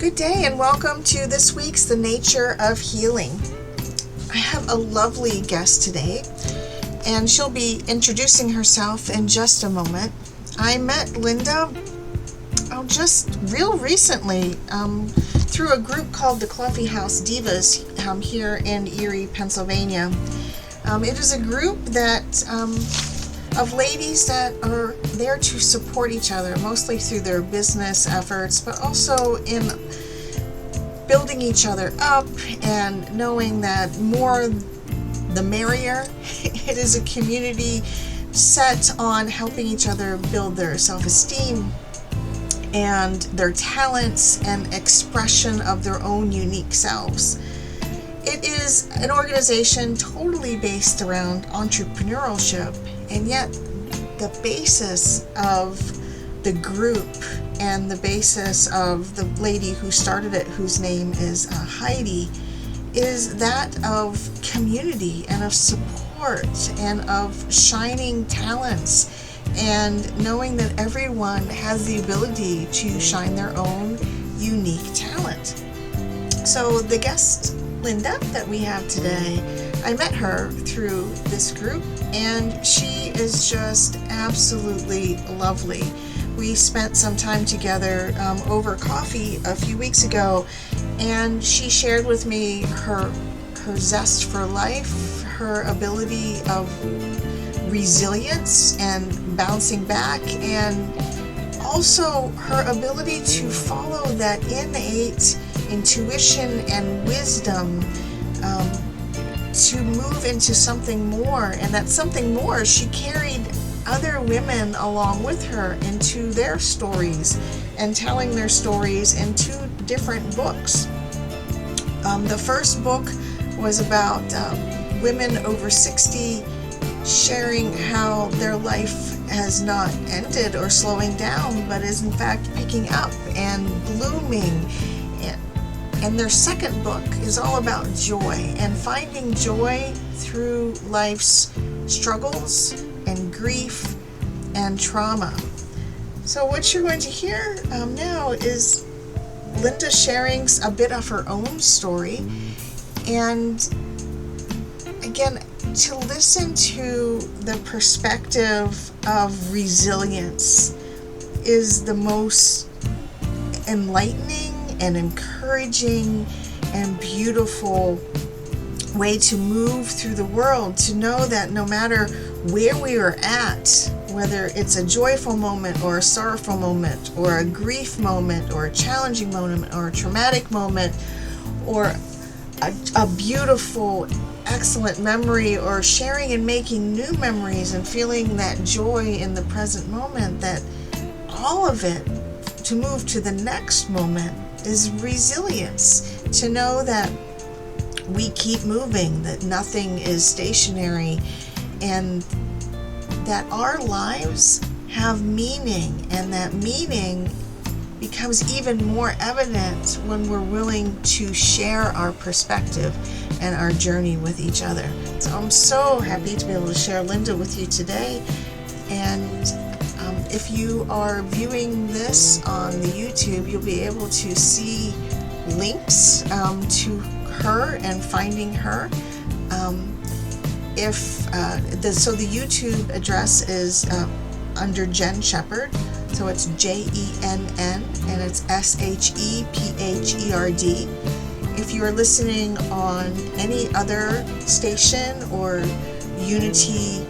Good day and welcome to this week's The Nature of Healing. I have a lovely guest today and she'll be introducing herself in just a moment. I met Linda just real recently through a group called the Coffee House Divas here in Erie, Pennsylvania. It is a group that of ladies that are there to support each other, mostly through their business efforts, but also in building each other up and knowing that more the merrier. It is a community set on helping each other build their self-esteem and their talents and expression of their own unique selves. It is an organization totally based around entrepreneurship, and yet the basis of the group and the basis of the lady who started it, whose name is Heidi, is that of community and of support and of shining talents and knowing that everyone has the ability to shine their own unique talent. So the guest Linda that we have today, I met her through this group and she is just absolutely lovely. We spent some time together over coffee a few weeks ago, and she shared with me her zest for life, her ability of resilience and bouncing back, and also her ability to follow that innate intuition and wisdom to move into something more. And that something more, she carried other women along with her into their stories and telling their stories in two different books. The first book was about women over 60 sharing how their life has not ended or slowing down, but is in fact picking up and blooming. And their second book is all about joy and finding joy through life's struggles and grief and trauma. So what you're going to hear now is Linda sharing a bit of her own story, and again, to listen to the perspective of resilience is the most enlightening and encouraging and beautiful way to move through the world, to know that no matter where we are at, whether it's a joyful moment or a sorrowful moment or a grief moment or a challenging moment or a traumatic moment or a beautiful excellent memory or sharing and making new memories and feeling that joy in the present moment, that all of it to move to the next moment is resilience. To know that we keep moving, that nothing is stationary, and that our lives have meaning, and that meaning becomes even more evident when we're willing to share our perspective and our journey with each other. So I'm so happy to be able to share Linda with you today. And if you are viewing this on the YouTube, you'll be able to see links to her and finding her. So the YouTube address is under Jen Shepherd. So it's JENN and it's SHEPHERD. If you are listening on any other station or Unity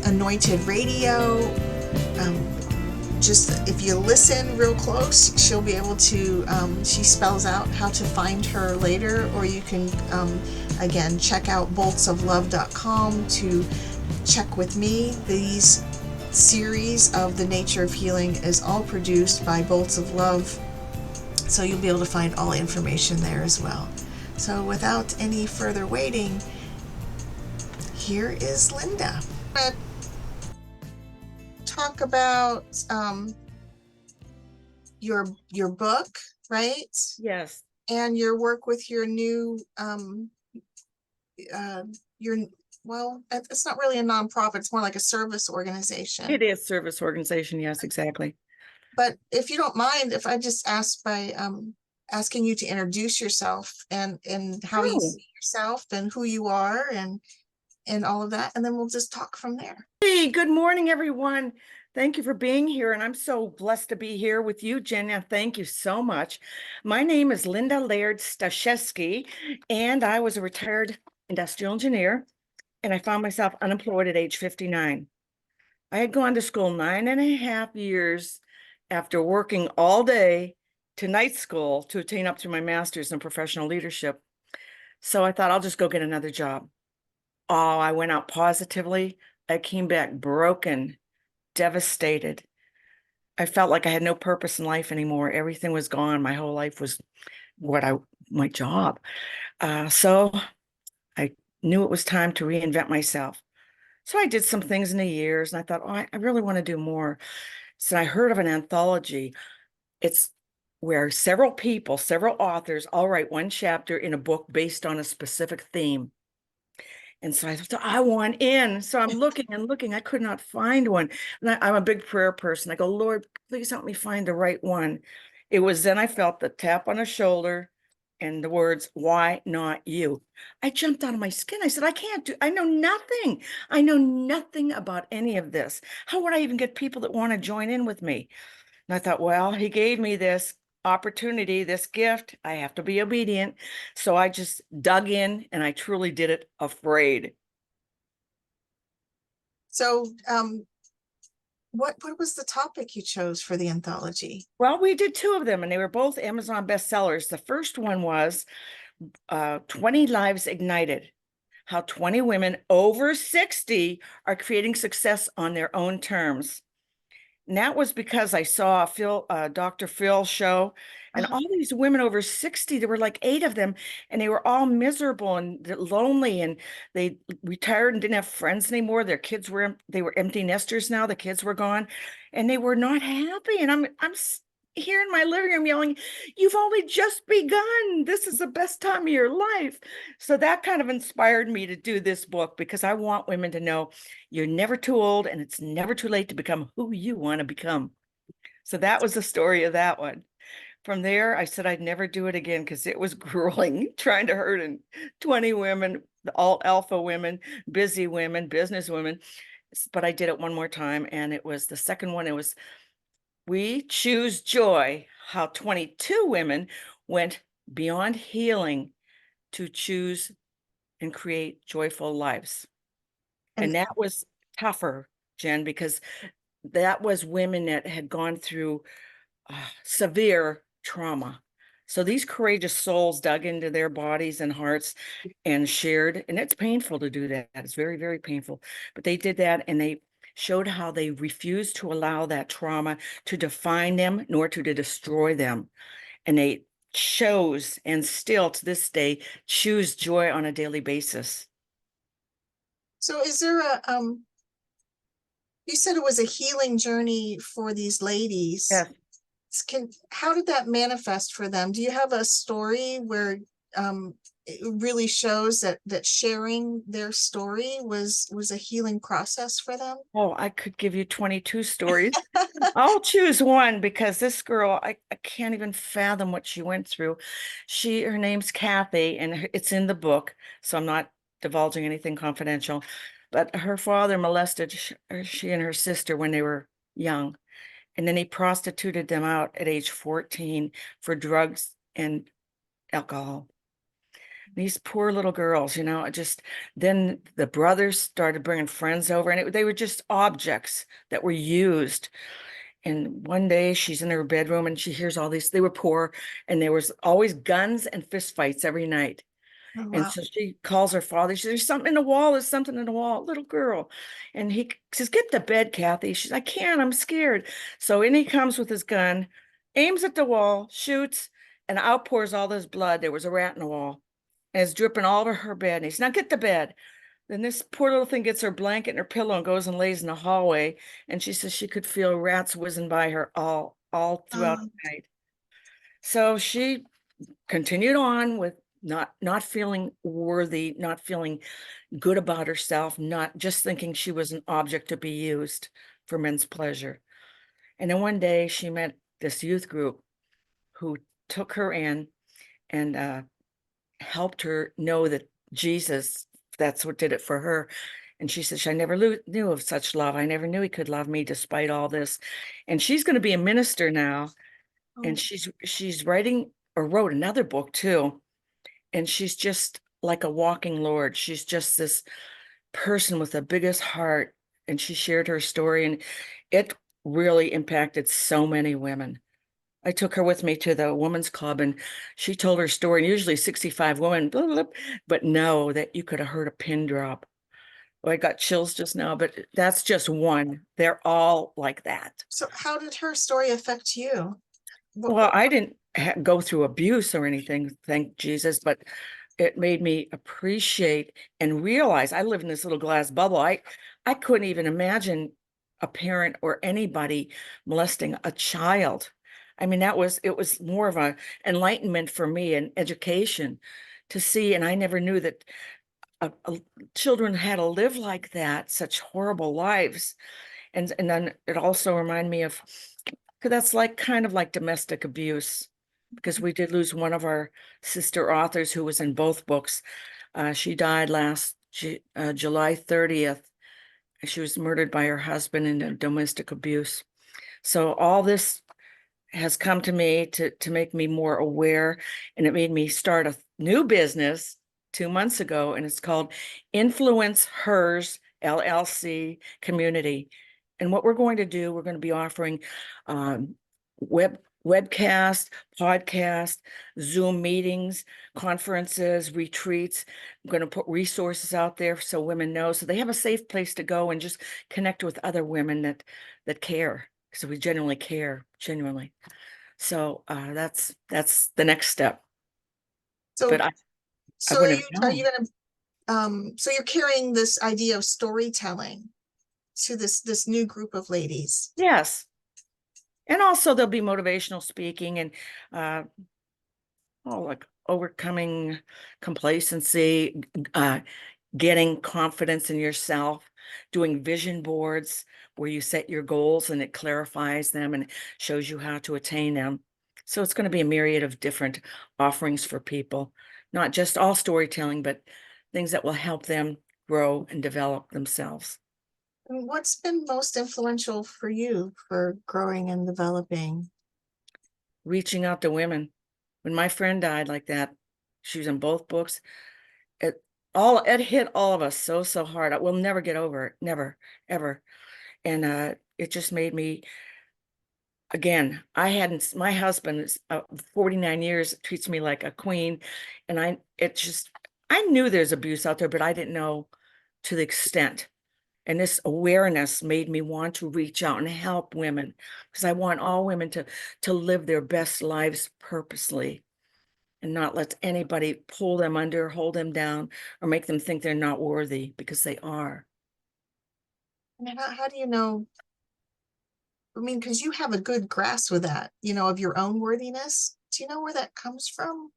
Anointed Radio, just if you listen real close, she'll be able to, she spells out how to find her later, or you can, again, check out boltsoflove.com to check with me. These series of The Nature of Healing is all produced by Bolts of Love, so you'll be able to find all information there as well. So without any further waiting, here is Linda. Talk about your book, right? Yes. And your work with your new well, it's not really a nonprofit, it's more like a service organization. It is service organization. Yes, exactly. But if you don't mind, if I just ask by asking you to introduce yourself and how you Oh, see yourself and who you are and all of that, and then we'll just talk from there. hey, good morning, everyone. Thank you for being here. And I'm so blessed to be here with you, Jenna. Thank you so much. My name is Linda Laird Staszewski, and I was a retired industrial engineer, and I found myself unemployed at age 59. I had gone to school 9.5 years after working all day to night school to attain up to my master's in professional leadership. So I thought I'll just go get another job. Oh, I went out positively. I came back broken, devastated. I felt like I had no purpose in life anymore. Everything was gone. My whole life was what I, my job. So I knew it was time to reinvent myself. So I did some things in the years and I thought, oh, I really want to do more. So I heard of an anthology. It's where several people, several authors, all write one chapter in a book based on a specific theme. And so I thought, I want in. So I'm looking and looking. I could not find one. And I'm a big prayer person. I go, Lord, please help me find the right one. It was then I felt the tap on the shoulder and the words, why not you? I jumped out of my skin. I said, I can't do, I know nothing. I know nothing about any of this. How would I even get people that want to join in with me? And I thought, well, he gave me this opportunity, this gift. I have to be obedient. So I just dug in and I truly did it afraid. So, what was the topic you chose for the anthology? Well, we did two of them and they were both Amazon bestsellers. The first one was 20 Lives Ignited, how 20 women over 60 are creating success on their own terms. And that was because I saw Dr. Phil show, and Uh-huh. all these women over 60, there were like 8 of them, and they were all miserable and lonely, and they retired and didn't have friends anymore. Their kids were, they were empty nesters now, the kids were gone, and they were not happy. And I'm here in my living room yelling, you've only just begun. This is the best time of your life. So that kind of inspired me to do this book because I want women to know you're never too old and it's never too late to become who you want to become. So that was the story of that one. From there, I said I'd never do it again because it was grueling trying to herd in 20 women, all alpha women, busy women, business women. But I did it one more time. And it was the second one. It was We Choose Joy, how 22 women went beyond healing to choose and create joyful lives. And And that was tougher, Jen, because that was women that had gone through severe trauma. So these courageous souls dug into their bodies and hearts and shared, and it's painful to do that. It's very, very painful. But they did that and they showed how they refused to allow that trauma to define them nor to destroy them. And they chose and still to this day choose joy on a daily basis. so is there you said it was a healing journey for these ladies. Yes. How did that manifest for them? Do you have a story where it really shows that sharing their story was a healing process for them? Oh, I could give you 22 stories. I'll choose one because this girl, I can't even fathom what she went through. Her name's Kathy, and it's in the book, so I'm not divulging anything confidential. But her father molested she and her sister when they were young, and then he prostituted them out at age 14 for drugs and alcohol. These poor little girls, just then the brothers started bringing friends over, and they were just objects that were used. And one day she's in her bedroom and she hears all these, they were poor, and there was always guns and fist fights every night. Oh, And wow. so she calls her father. She says, there's something in the wall. There's something in the wall, little girl. And he says, get to bed, Kathy. She's, I can't, I'm scared. So in he comes with his gun, aims at the wall, shoots, and outpours all this blood. There was a rat in the wall. And it's dripping all over her bed. And he says, now get to bed. Then this poor little thing gets her blanket and her pillow and goes and lays in the hallway. And she says she could feel rats whizzing by her all throughout Um, the night. So she continued on with not feeling worthy, not feeling good about herself, not just thinking she was an object to be used for men's pleasure. And then one day she met this youth group who took her in and helped her know that Jesus, that's what did it for her. And she said, I never knew of such love. I never knew he could love me despite all this. And she's going to be a minister now. And Oh, she's writing or wrote another book too. And she's just like a walking Lord. She's just this person with the biggest heart. And she shared her story, and it really impacted so many women. I took her with me to the women's club, and she told her story. And usually 65 women, blah, blah, blah, but no, that you could have heard a pin drop. Well, I got chills just now, but that's just one. They're all like that. so how did her story affect you? Well, I didn't go through abuse or anything, thank Jesus, but it made me appreciate and realize I live in this little glass bubble. I couldn't even imagine a parent or anybody molesting a child. I mean, it was more of a enlightenment for me and education to see. And I never knew that children had to live like that, such horrible lives. And then it also reminded me of, because that's like kind of like domestic abuse, because we did lose one of our sister authors who was in both books. She died last July 30th. She was murdered by her husband in domestic abuse. So all this has come to me to make me more aware, and it made me start a new business 2 months ago, and it's called Influence Hers LLC Community. And what we're going to do, we're going to be offering um, webcast, podcast, Zoom meetings, conferences, retreats. I'm going to put resources out there so women know, so they have a safe place to go and just connect with other women that care. So we genuinely care, genuinely. So that's the next step. So, But I so are wouldn't you have are you known. gonna so you're carrying this idea of storytelling to this new group of ladies? Yes. And also there'll be motivational speaking and uh like overcoming complacency, getting confidence in yourself, doing vision boards where you set your goals and it clarifies them and shows you how to attain them. So it's going to be a myriad of different offerings for people, not just all storytelling, but things that will help them grow and develop themselves. And what's been most influential for you for growing and developing? Reaching out to women. When my friend died like that, she was in both books. It it hit all of us so hard. We'll never get over it, never, ever. And it just made me, again, I hadn't, my husband is 49 years, treats me like a queen. And I knew there's abuse out there, but I didn't know to the extent. And this awareness made me want to reach out and help women, because I want all women to live their best lives purposely and not let anybody pull them under, hold them down, or make them think they're not worthy, because they are. I mean, how do you know? I mean, because you have a good grasp of that, of your own worthiness. Do you know where that comes from?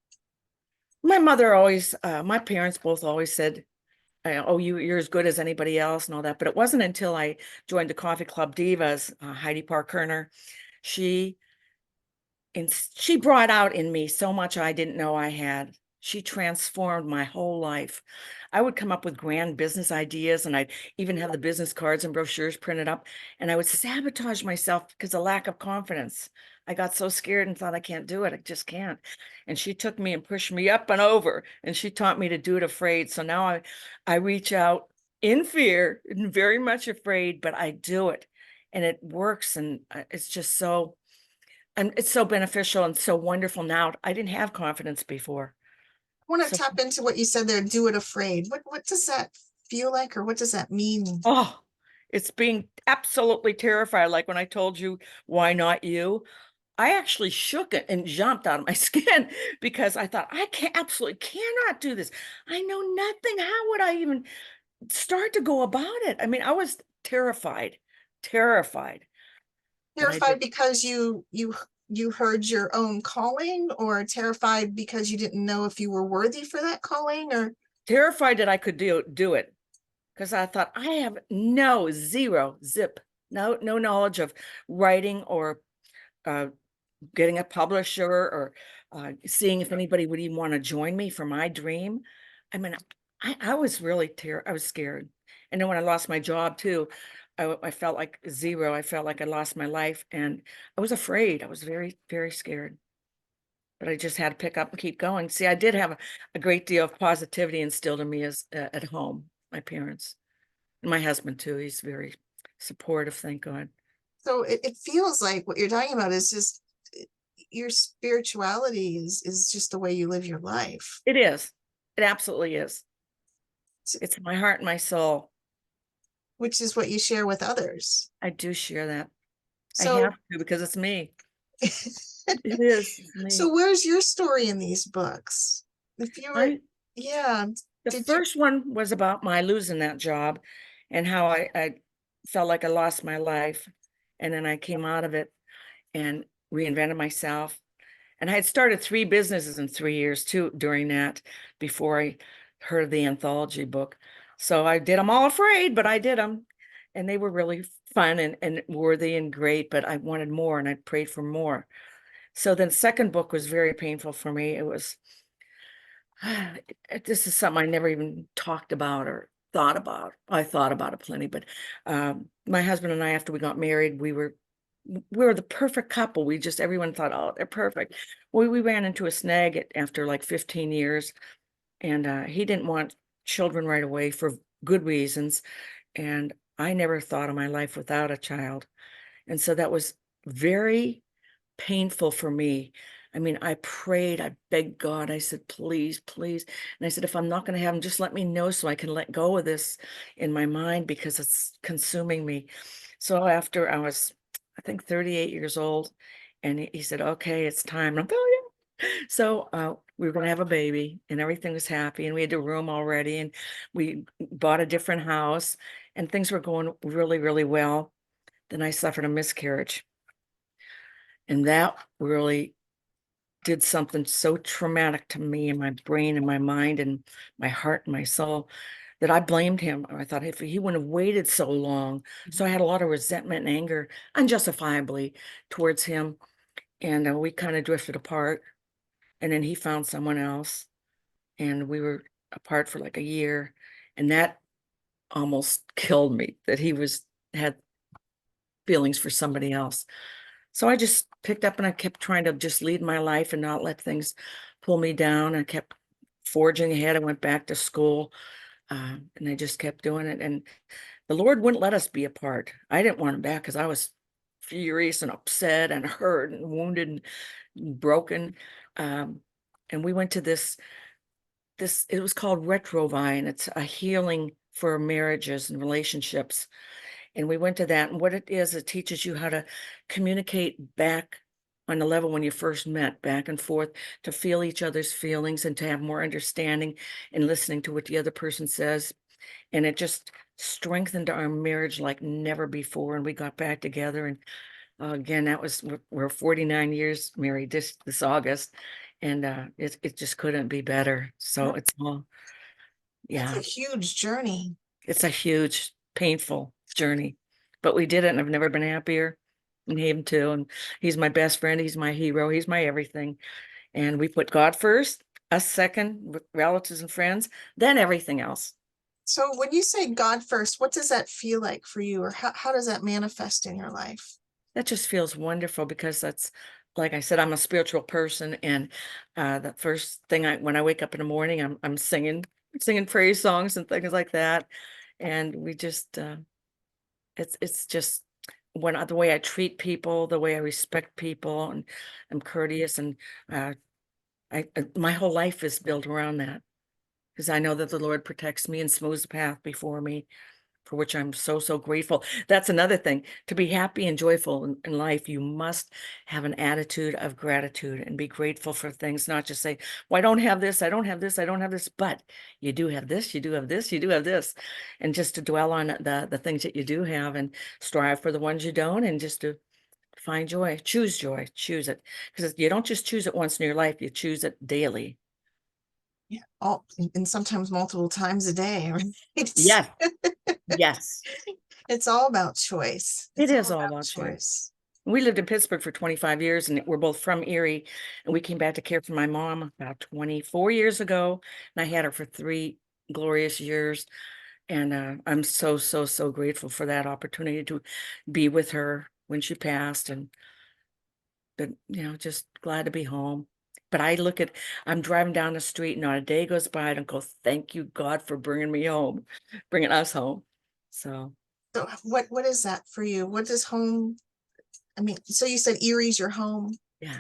My mother always, my parents both always said, oh, you're as good as anybody else and all that. But it wasn't until I joined the Coffee Club Divas, Heidi Park Kerner, she and she brought out in me so much I didn't know I had. She transformed my whole life. I would come up with grand business ideas, and I'd even have the business cards and brochures printed up, and I would sabotage myself because of lack of confidence. I got so scared and thought I can't do it. I just can't. And she took me and pushed me up and over, and she taught me to do it afraid. So now I reach out in fear and very much afraid, but I do it, and it works. And it's just so, and it's so beneficial and so wonderful now. I didn't have confidence before. I want to So, tap into what you said there, do it afraid. What does that feel like, or what does that mean? oh, it's being absolutely terrified. Like when I told you, why not you? I actually shook it and jumped out of my skin because I thought, I can't, absolutely cannot do this. I know nothing. How would I even start to go about it? I mean, I was terrified, terrified, but I Terrified did. because you heard your own calling, or terrified because you didn't know if you were worthy for that calling, or Terrified that I could do it, because I thought I have no, zero, zip, no knowledge of writing or uh, getting a publisher or seeing if anybody would even want to join me for my dream. I mean, I was really I was scared. And then when I lost my job too, I felt like zero. I felt like I lost my life, and I was afraid. I was very, very scared. But I just had to pick up and keep going. See, I did have a great deal of positivity instilled in me as at home. My parents and my husband too. He's very supportive. Thank God. So it feels like what you're talking about is just your spirituality is just the way you live your life, It is. It absolutely is. It's my heart and my soul. which is what you share with others. I do share that. I So, have to because it's me. It is. It's me. so where's your story in these books? If you were, I yeah, The did you? first one was about my losing that job and how I felt like I lost my life. And then I came out of it and reinvented myself. And I had started 3 businesses in 3 years too during that before I heard the anthology book. So I did them all afraid, but I did them. And they were really fun and worthy and great, but I wanted more and I prayed for more. So then second book was very painful for me. It was this is something I never even talked about or thought about. I thought about it plenty, but my husband and I, after we got married, we were the perfect couple. We just everyone thought, oh, they're perfect. We ran into a snag after like 15 years, and he didn't want children right away for good reasons, and I never thought of my life without a child, and so that was very painful for me. I mean, I prayed, I begged God, I said, please, please. And I said, if I'm not going to have him, just let me know so I can let go of this in my mind because it's consuming me. So after I was, I think 38 years old, and he said, okay, it's time. And I'm, oh yeah. So we were going to have a baby and everything was happy and we had a room already and we bought a different house and things were going really, really well. Then I suffered a miscarriage. And that really did something so traumatic to me and my brain and my mind and my heart and my soul that I blamed him. I thought if he wouldn't have waited so long. So I had a lot of resentment and anger, unjustifiably, towards him. And we kind of drifted apart. And then he found someone else. And we were apart for like a year. And that almost killed me that had feelings for somebody else. So I just picked up and I kept trying to just lead my life and not let things pull me down. I kept forging ahead. I went back to school and I just kept doing it. And the Lord wouldn't let us be apart. I didn't want him back because I was furious and upset and hurt and wounded and broken. Um, and we went to it was called Retrovine. It's a healing for marriages and relationships. And we went to that. And what it is, it teaches you how to communicate back on the level when you first met, back and forth, to feel each other's feelings and to have more understanding and listening to what the other person says. And it just strengthened our marriage like never before. And we got back together. And again, we're 49 years married this August. And it just couldn't be better. So it's all, That's a yeah. huge journey. It's a huge, painful journey, but we did it, and I've never been happier. And him too. And he's my best friend. He's my hero. He's my everything. And we put God first, us second, with relatives and friends, then everything else. So when you say God first, what does that feel like for you, or how does that manifest in your life? That just feels wonderful because that's, like I said, I'm a spiritual person, and the first thing when I wake up in the morning, I'm singing praise songs and things like that, and we just it's just the way I treat people, the way I respect people, and I'm courteous, and uh, my whole life is built around that because I know that the Lord protects me and smooths the path before me, for which I'm so, so grateful. That's another thing. To be happy and joyful in life, you must have an attitude of gratitude and be grateful for things, not just say, well, I don't have this, I don't have this, I don't have this, but you do have this, you do have this, you do have this. And just to dwell on the things that you do have and strive for the ones you don't, and just to find joy, choose it. Because you don't just choose it once in your life, you choose it daily. Yeah, and sometimes multiple times a day, right? Yes, yes. It's all about choice. It It's all is all about about you. choice. We lived in Pittsburgh for 25 years and we're both from Erie. And we came back to care for my mom about 24 years ago. And I had her for 3 glorious years. And I'm so, so, so grateful for that opportunity to be with her when she passed. And, but, just glad to be home. But I'm driving down the street and not a day goes by. I don't go, thank you, God, for bringing me home, bringing us home. So, So what is that for you? What does home, I mean, so you said Erie's your home? yeah.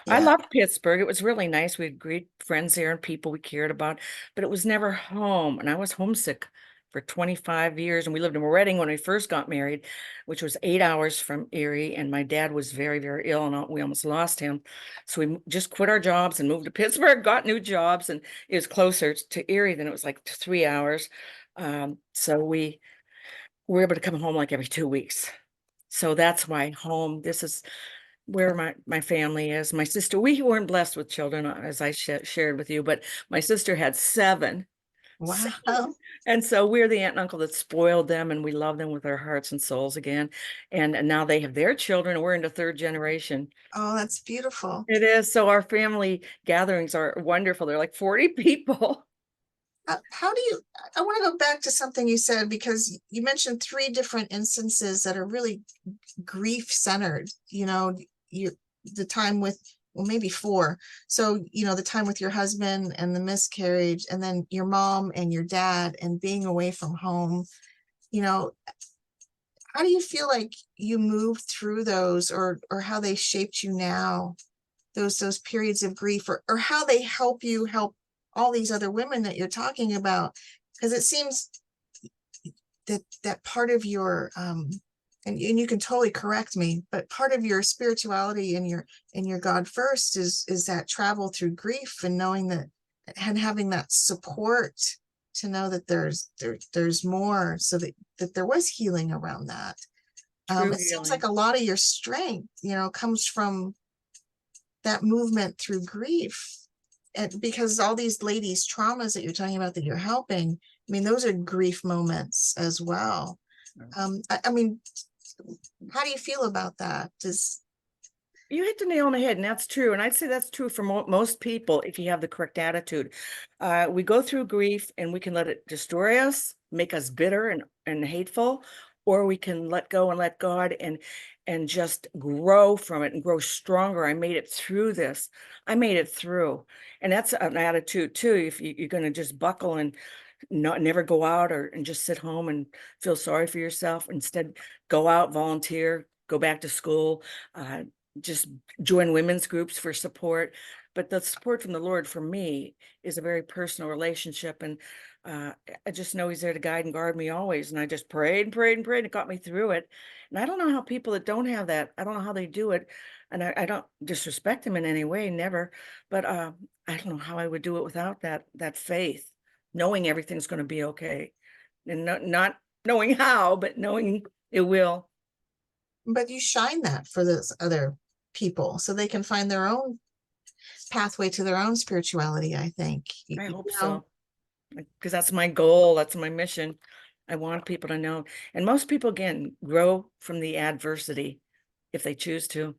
I Yeah. loved Pittsburgh. It was really nice. We had great friends there and people we cared about, but it was never home. And I was homesick for 25 years. And we lived in Reading when we first got married, which was 8 hours from Erie. And my dad was very, very ill and we almost lost him. So we just quit our jobs and moved to Pittsburgh, got new jobs, and it was closer to Erie than it was like 3 hours. So we were able to come home like every 2 weeks. So that's why home, this is where my family is. My sister, we weren't blessed with children, as I shared with you, but my sister had seven. Wow. And so we're the aunt and uncle that spoiled them, and we love them with our hearts and souls again. And now they have their children, and we're into third generation. Oh, that's beautiful. It is. So our family gatherings are wonderful. They're like 40 people. How do you, I want to go back to something you said, because you mentioned three different instances that are really grief centered, you the time with, well, maybe four. So, the time with your husband and the miscarriage, and then your mom and your dad and being away from home. You know, how do you feel like you moved through those, or how they shaped you now, those periods of grief, or how they help you help all these other women that you're talking about? Because it seems that part of your and you can totally correct me, but part of your spirituality and your God first is that travel through grief, and knowing that, and having that support to know that there's more, so that there was healing around that. True It seems healing. like a lot of your strength, comes from that movement through grief. And because all these ladies' traumas that you're talking about that you're helping, I mean, those are grief moments as well. I mean, how do you feel about that? You hit the nail on the head, and that's true. And I'd say that's true for most people if you have the correct attitude. We go through grief and we can let it destroy us, make us bitter and hateful, or we can let go and let God and just grow from it and grow stronger. I made it through this. I made it through. And that's an attitude too. If you're going to just buckle and never go out and just sit home and feel sorry for yourself, instead go out, volunteer, go back to school, just join women's groups for support. But the support from the Lord for me is a very personal relationship. And I just know he's there to guide and guard me always. And I just prayed and prayed and prayed, and it got me through it. And I don't know how people that don't have that, I don't know how they do it. And I don't disrespect them in any way, never. But I don't know how I would do it without that faith, knowing everything's going to be okay. And not knowing how, but knowing it will. But you shine that for those other people so they can find their own pathway to their own spirituality, I think. I hope so, because that's my goal. That's my mission. I want people to know. And most people, again, grow from the adversity if they choose to.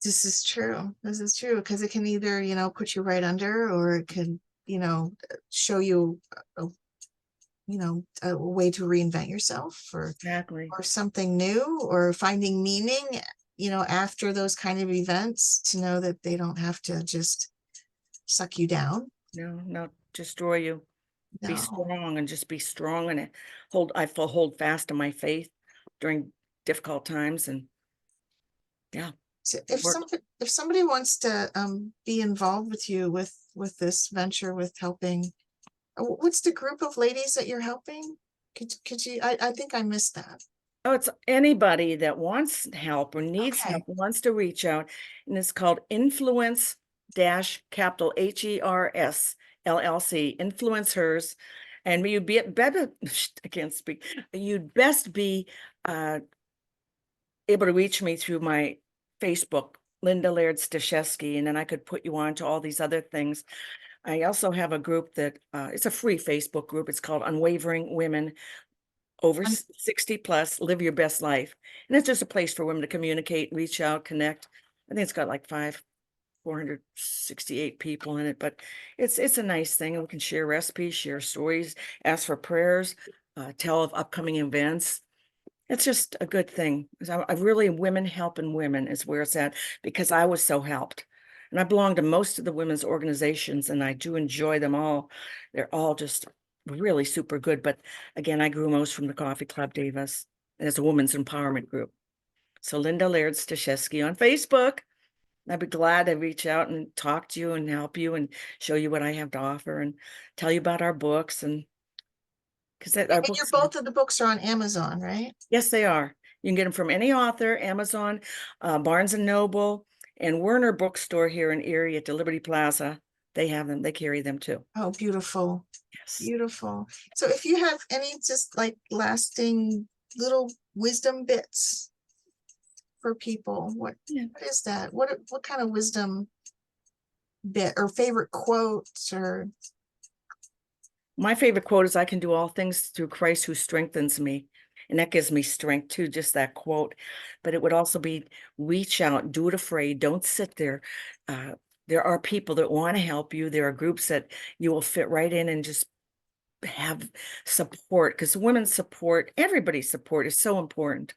This is true. This is true, because it can either, put you right under, or it can, show you a, a way to reinvent yourself, Exactly. or something new, or finding meaning, after those kind of events, to know that they don't have to just suck you down. No, not destroy you. Be No. strong and just be strong and I feel hold fast to my faith during difficult times. And yeah, So it worked. if somebody wants to be involved with you with this venture, with helping, what's the group of ladies that you're helping? Could you, I think I missed that. Oh, it's anybody that wants help or needs Okay. help, wants to reach out. And it's called Influence dash capital HERS LLC, Influencers. And you'd be better, I can't speak. You'd best be able to reach me through my Facebook, Linda Laird Staszewski, and then I could put you on to all these other things. I also have a group that it's a free Facebook group. It's called Unwavering Women over 60 plus, live your best life. And it's just a place for women to communicate, reach out, connect. I think it's got like 468 people in it, but it's a nice thing. And we can share recipes, share stories, ask for prayers, tell of upcoming events. It's just a good thing. I really, women helping women is where it's at, because I was so helped. And I belong to most of the women's organizations, and I do enjoy them all. They're all just really super good. But again, I grew most from the Coffee Club Divas as a women's empowerment group. So Linda Laird Staszewski on Facebook. I'd be glad to reach out and talk to you and help you and show you what I have to offer and tell you about our books. And because our And books, both of the books are on Amazon, right? yes, they are. You can get them from any author, Amazon, Barnes and Noble, and Werner Bookstore here in Erie at the Liberty Plaza. They have them. They carry them too. Oh, beautiful. Yes. Beautiful. So if you have any just like lasting little wisdom bits for people, what is that? What kind of wisdom bit or favorite quotes or? My favorite quote is, I can do all things through Christ who strengthens me. And that gives me strength too, just that quote. But it would also be, reach out, do it afraid, don't sit there. There are people that want to help you. There are groups that you will fit right in and just have support, because women's support, everybody's support is so important.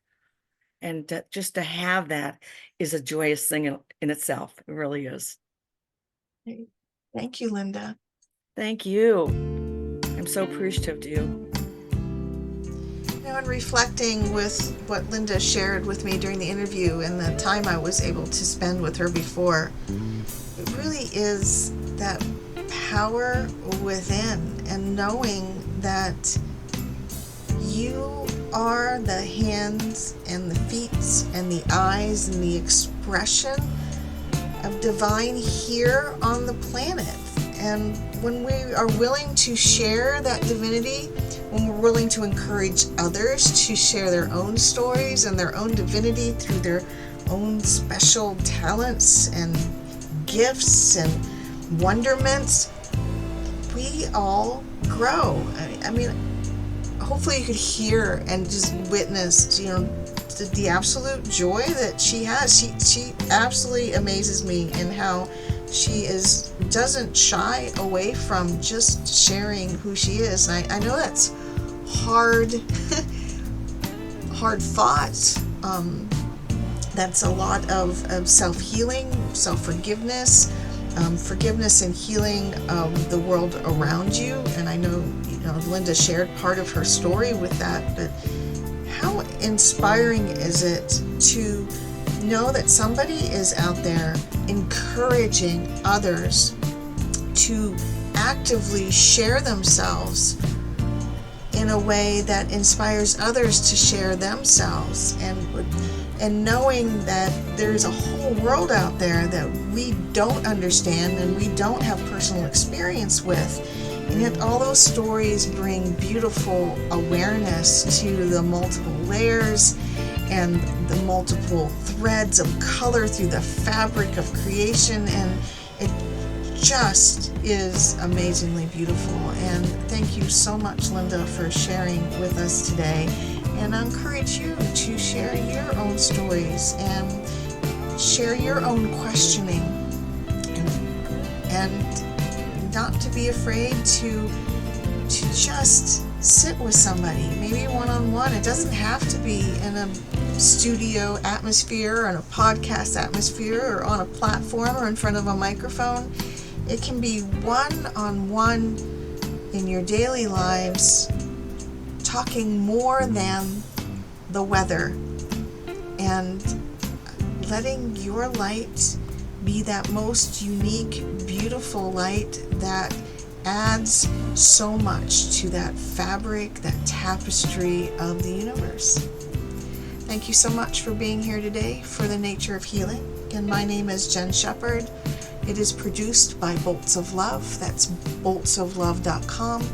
And just to have that is a joyous thing in itself. It really is. Thank you, Linda. Thank you. I'm so appreciative to you. And reflecting with what Linda shared with me during the interview and the time I was able to spend with her before, it really is that power within, and knowing that you are the hands and the feet and the eyes and the expression of divine here on the planet. And when we are willing to share that divinity, when we're willing to encourage others to share their own stories and their own divinity through their own special talents and gifts and wonderments, we all grow. I mean, hopefully you could hear and just witness, the absolute joy that she has. She absolutely amazes me in how she doesn't shy away from just sharing who she is. And I know that's hard fought. That's a lot of self-healing, self-forgiveness, forgiveness and healing of the world around you. And I know, Linda shared part of her story with that, but how inspiring is it to know that somebody is out there encouraging others to actively share themselves in a way that inspires others to share themselves, and knowing that there's a whole world out there that we don't understand and we don't have personal experience with, and yet all those stories bring beautiful awareness to the multiple layers and the multiple threads of color through the fabric of creation, and it just is amazingly beautiful. And thank you so much, Linda, for sharing with us today. And I encourage you to share your own stories and share your own questioning, and not to be afraid to just sit with somebody, maybe one-on-one. It doesn't have to be in a studio atmosphere or in a podcast atmosphere or on a platform or in front of a microphone. It can be one-on-one in your daily lives, talking more than the weather, and letting your light be that most unique, beautiful light that adds so much to that fabric, that tapestry of the universe. Thank you so much for being here today for The Nature of Healing. Again, my name is Jen Shepherd. It is produced by Bolts of Love. That's boltsoflove.com.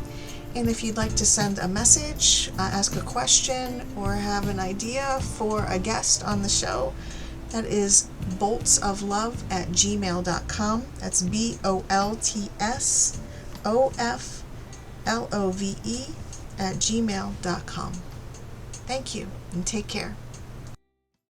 And if you'd like to send a message, ask a question, or have an idea for a guest on the show, that is boltsoflove@gmail.com. That's BOLTSOFLOVE @gmail.com. Thank you, and take care.